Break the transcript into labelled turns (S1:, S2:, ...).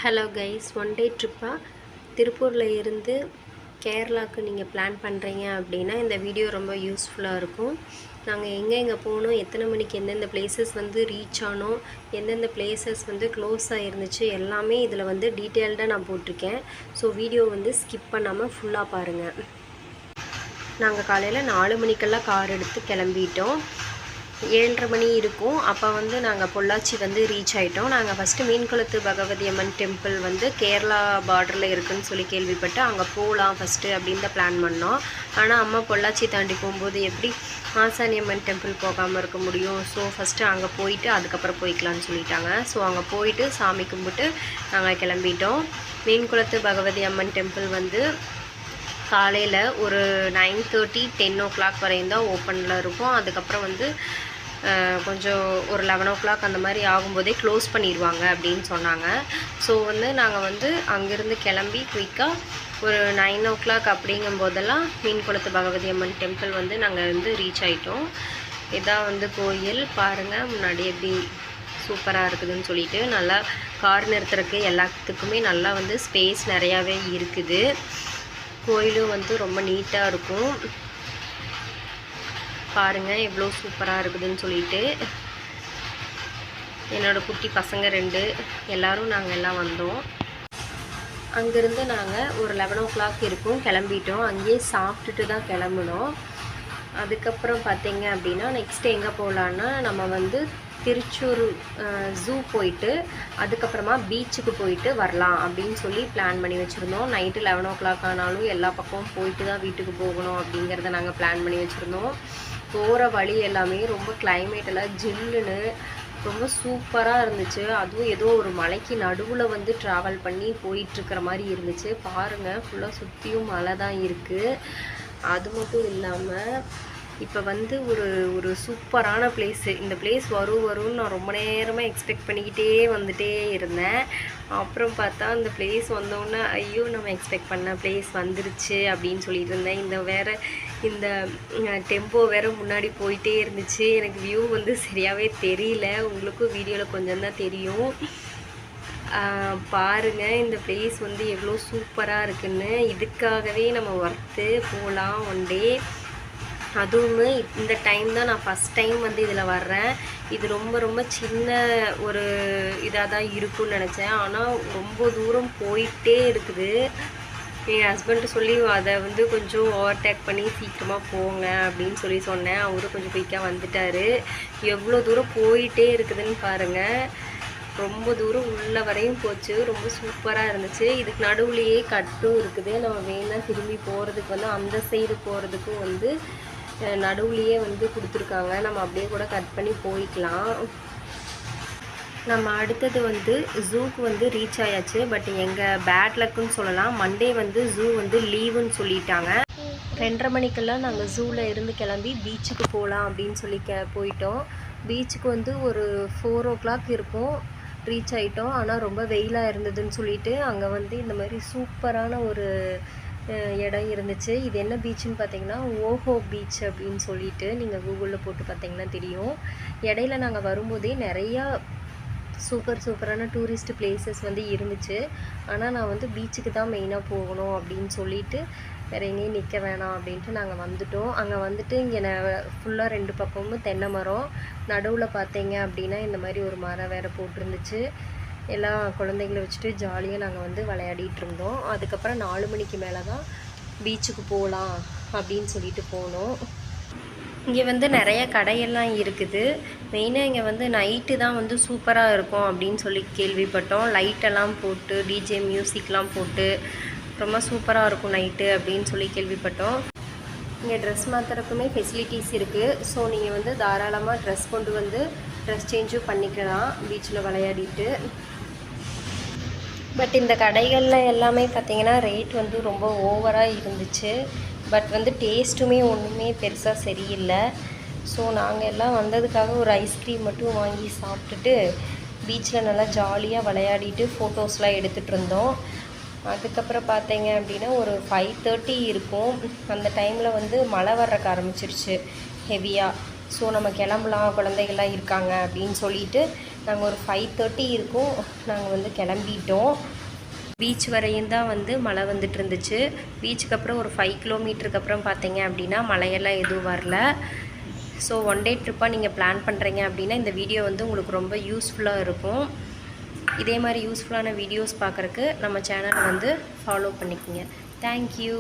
S1: Hello guys, one day ட்ரிப்பாக திருப்பூரில் இருந்து கேரளாவுக்கு நீங்கள் பிளான் பண்ணுறீங்க அப்படின்னா இந்த வீடியோ ரொம்ப யூஸ்ஃபுல்லாக இருக்கும். நாங்கள் எங்கே போனோம், எத்தனை மணிக்கு எந்தெந்த பிளேசஸ் வந்து ரீச் ஆனோம், எந்தெந்த பிளேசஸ் வந்து க்ளோஸ் ஆகிருந்துச்சு எல்லாமே இதில் வந்து டீட்டெயில்டாக நான் போட்டிருக்கேன். ஸோ வீடியோ வந்து ஸ்கிப் பண்ணாமல் ஃபுல்லாக பாருங்கள். நாங்கள் காலையில் 4 மணிக்கெல்லாம் கார் எடுத்து கிளம்பிட்டோம். 7:30 மணி இருக்கும். அப்போ வந்து நாங்கள் பொள்ளாச்சி வந்து ரீச் ஆகிட்டோம். நாங்கள் ஃபஸ்ட்டு மீன்குளத்து பகவதி அம்மன் டெம்பிள் வந்து கேரளா பார்டரில் இருக்குதுன்னு சொல்லி கேள்விப்பட்டு அங்கே போகலாம் ஃபஸ்ட்டு அப்படின்னு தான் பிளான் பண்ணோம். ஆனால் அம்மா பொள்ளாச்சி தாண்டி போகும்போது எப்படி ஆசானி அம்மன் டெம்பிள் போகாமல் இருக்க முடியும், ஸோ ஃபஸ்ட்டு அங்கே போயிட்டு அதுக்கப்புறம் போய்க்கலான்னு சொல்லிட்டாங்க. ஸோ அங்கே போயிட்டு சாமி கும்பிட்டு நாங்கள் கிளம்பிட்டோம். மீன்குளத்து பகவதி அம்மன் டெம்பிள் வந்து காலையில் ஒரு 9:30 10 o'clock வரையும் தான் ஓப்பனில் இருக்கும். அதுக்கப்புறம் வந்து கொஞ்சம் ஒரு 11 o'clock அந்த மாதிரி ஆகும்போதே க்ளோஸ் பண்ணிடுவாங்க அப்படின்னு சொன்னாங்க. ஸோ வந்து நாங்கள் வந்து அங்கேருந்து கிளம்பி குயிக்காக ஒரு 9 o'clock அப்படிங்கும்போதெல்லாம் மீன்குளத்து பகவதி அம்மன் டெம்பிள் வந்து நாங்கள் வந்து ரீச் ஆகிட்டோம். இதான் வந்து கோயில் பாருங்கள், முன்னாடி எப்படி சூப்பராக இருக்குதுன்னு சொல்லிட்டு நல்லா கார் நிறுத்துறதுக்கு எல்லாத்துக்குமே நல்லா வந்து ஸ்பேஸ் நிறையாவே இருக்குது. கோயிலும் வந்து ரொம்ப நீட்டாக இருக்கும். பாருங்கள் எவ்வளோ சூப்பராக இருக்குதுன்னு சொல்லிட்டு. என்னோடய குட்டி பசங்க 2 எல்லோரும் நாங்கள் எல்லாம் வந்தோம். அங்கேருந்து நாங்கள் ஒரு 11 o'clock இருக்கும் கிளம்பிட்டோம். அங்கேயே சாப்பிட்டுட்டு தான் கிளம்புனோம். அதுக்கப்புறம் பார்த்திங்க அப்படின்னா நெக்ஸ்ட்டு எங்கே போகலான்னா நம்ம வந்து திருச்சூர் ஜூ போயிட்டு அதுக்கப்புறமா பீச்சுக்கு போயிட்டு வரலாம் அப்படின்னு சொல்லி பிளான் பண்ணி வச்சுருந்தோம். நைட்டு 11 o'clock ஆனாலும் எல்லா பக்கமும் போயிட்டு தான் வீட்டுக்கு போகணும் அப்படிங்கிறத நாங்கள் பிளான் பண்ணி வச்சுருந்தோம். போகிற வழி எல்லாமே ரொம்ப கிளைமேட் எல்லாம் ஜில்லுன்னு ரொம்ப சூப்பராக இருந்துச்சு. அதுவும் ஏதோ ஒரு மலைக்கு நடுவில் வந்து ட்ராவல் பண்ணி போயிட்டுருக்கிற மாதிரி இருந்துச்சு. பாருங்கள், ஃபுல்லாக சுற்றியும் மலை தான் இருக்குது. அது மட்டும் இல்லாமல் இப்போ வந்து ஒரு சூப்பரான பிளேஸு. இந்த பிளேஸ் வரும்னு நான் ரொம்ப நேரமாக எக்ஸ்பெக்ட் பண்ணிக்கிட்டே வந்துகிட்டே இருந்தேன். அப்புறம் பார்த்தா அந்த பிளேஸ் வந்தோன்னே ஐயோ நம்ம எக்ஸ்பெக்ட் பண்ண பிளேஸ் வந்துருச்சு அப்படின்னு சொல்லிட்டு இருந்தேன். இந்த டெம்போ வேறு முன்னாடி போயிட்டே இருந்துச்சு. எனக்கு வியூ வந்து சரியாகவே தெரியல. உங்களுக்கும் வீடியோவில் கொஞ்சம் தான் தெரியும். பாருங்கள் இந்த பிளேஸ் வந்து எவ்வளோ சூப்பராக இருக்குன்னு. இதுக்காகவே நம்ம ஒர்த்து போகலாம் ஒன் டே. அதுவுமே இந்த டைம் தான் நான் ஃபஸ்ட் டைம் வந்து இதில் வர்றேன். இது ரொம்ப சின்ன ஒரு இதாக தான் இருக்கும்னு நினச்சேன். ஆனால் ரொம்ப தூரம் போயிட்டே இருக்குது. என் ஹஸ்பண்ட்டு சொல்லி அதை வந்து கொஞ்சம் ஓவர்டேக் பண்ணி சீக்கிரமாக போங்க அப்படின்னு சொல்லி சொன்னேன். அவரும் கொஞ்சம் குயிக்காக வந்துட்டார். எவ்வளோ தூரம் போயிட்டே இருக்குதுன்னு பாருங்கள். ரொம்ப தூரம் உள்ள வரையும் போச்சு. ரொம்ப சூப்பராக இருந்துச்சு. இதுக்கு நடுவுலையே கட்டும் இருக்குது. நம்ம வேணால் திரும்பி போகிறதுக்கு வந்து அந்த சைடு போகிறதுக்கும் வந்து நடுவுலையே வந்து கொடுத்துருக்காங்க. நம்ம அப்படியே கூட கட் பண்ணி போய்க்கலாம். நம்ம அடுத்தது வந்து ஜூக்கு வந்து ரீச் ஆயாச்சு. பட் எங்கள் பேட் லக்குன்னு சொல்லலாம். மண்டே வந்து ஜூ வந்து லீவுன்னு சொல்லிட்டாங்க. 2:30 மணிக்கெல்லாம் நாங்கள் ஜூவில் இருந்து கிளம்பி பீச்சுக்கு போகலாம் அப்படின்னு சொல்லி போயிட்டோம். பீச்சுக்கு வந்து ஒரு 4 o'clock இருக்கும் ரீச் ஆகிட்டோம். ஆனால் ரொம்ப வெயிலாக இருந்ததுன்னு சொல்லிட்டு அங்கே வந்து இந்த மாதிரி சூப்பரான ஒரு இடம் இருந்துச்சு. இது என்ன பீச்சுன்னு பார்த்தீங்கன்னா ஓஹோ பீச் அப்படின்னு சொல்லிட்டு நீங்கள் கூகுளில் போட்டு பார்த்தீங்கன்னா தெரியும். இடையில நாங்கள் வரும்போதே நிறையா சூப்பரான டூரிஸ்ட் பிளேசஸ் வந்து இருந்துச்சு. ஆனால் நான் வந்து பீச்சுக்கு தான் மெயினாக போகணும் அப்படின்னு சொல்லிட்டு வேறு எங்கேயும் நிற்க வேணாம் அப்படின்ட்டு நாங்கள் வந்துட்டோம். அங்கே வந்துட்டு இங்கே ஃபுல்லாக 2 பக்கமும் தென்னை மரம், நடுவில் பார்த்தீங்க அப்படின்னா இந்த மாதிரி ஒரு மரம் வேறு போட்டிருந்துச்சு. எல்லாம் குழந்தைங்களை வச்சுட்டு ஜாலியாக நாங்கள் வந்து விளையாடிட்டு இருந்தோம். அதுக்கப்புறம் 4 மணிக்கு மேலே தான் பீச்சுக்கு போகலாம் அப்படின்னு சொல்லிட்டு போனோம். இங்கே வந்து நிறைய கடையெல்லாம் இருக்குது. மெயினாக இங்கே வந்து நைட்டு தான் வந்து சூப்பராக இருக்கும் அப்படின்னு சொல்லி கேள்விப்பட்டோம். லைட்டெல்லாம் போட்டு டிஜே மியூசிக்லாம் போட்டு ரொம்ப சூப்பராக இருக்கும் நைட்டு அப்படின்னு சொல்லி கேள்விப்பட்டோம். இங்கே ட்ரெஸ் மாற்றுறதுக்குமே ஃபெசிலிட்டிஸ் இருக்குது. ஸோ நீங்கள் வந்து தாராளமாக ட்ரெஸ் கொண்டு வந்து ட்ரெஸ் சேஞ்சும் பண்ணிக்கலாம் பீச்சில் விளையாடிட்டு. பட் இந்த கடைகளில் எல்லாமே பார்த்திங்கன்னா ரேட் வந்து ரொம்ப ஓவராக இருந்துச்சு. பட் வந்து டேஸ்ட்டுமே ஒன்றுமே பெருசாக சரியில்லை. ஸோ நாங்கள் எல்லாம் வந்ததுக்காக ஒரு ஐஸ்கிரீம் மட்டும் வாங்கி சாப்பிட்டுட்டு பீச்சில் நல்லா ஜாலியாக விளையாடிட்டு ஃபோட்டோஸ்லாம் எடுத்துகிட்டு இருந்தோம். அதுக்கப்புறம் பார்த்தீங்க அப்படின்னா ஒரு 5:30 இருக்கும். அந்த டைமில் வந்து மழை வர்றக்க ஆரம்பிச்சிருச்சு ஹெவியாக. ஸோ நம்ம கிளம்பலாம், குழந்தைகள்லாம் இருக்காங்க அப்படின்னு சொல்லிட்டு நாங்கள் ஒரு 5:30 இருக்கும் நாங்கள் வந்து கிளம்பிட்டோம். பீச் வரையும் தான் வந்து மழை வந்துட்டு இருந்துச்சு. பீச்சுக்கு அப்புறம் ஒரு 5 கிலோமீட்டருக்கு அப்புறம் பார்த்தீங்க அப்படின்னா மழையெல்லாம் எதுவும் வரல. ஸோ ஒன் டே ட்ரிப்பாக நீங்கள் பிளான் பண்ணுறீங்க அப்படின்னா இந்த வீடியோ வந்து உங்களுக்கு ரொம்ப யூஸ்ஃபுல்லாக இருக்கும். இதே மாதிரி யூஸ்ஃபுல்லான வீடியோஸ் பார்க்குறக்கு நம்ம சேனலை வந்து ஃபாலோ பண்ணிக்கோங்க. தேங்க்யூ.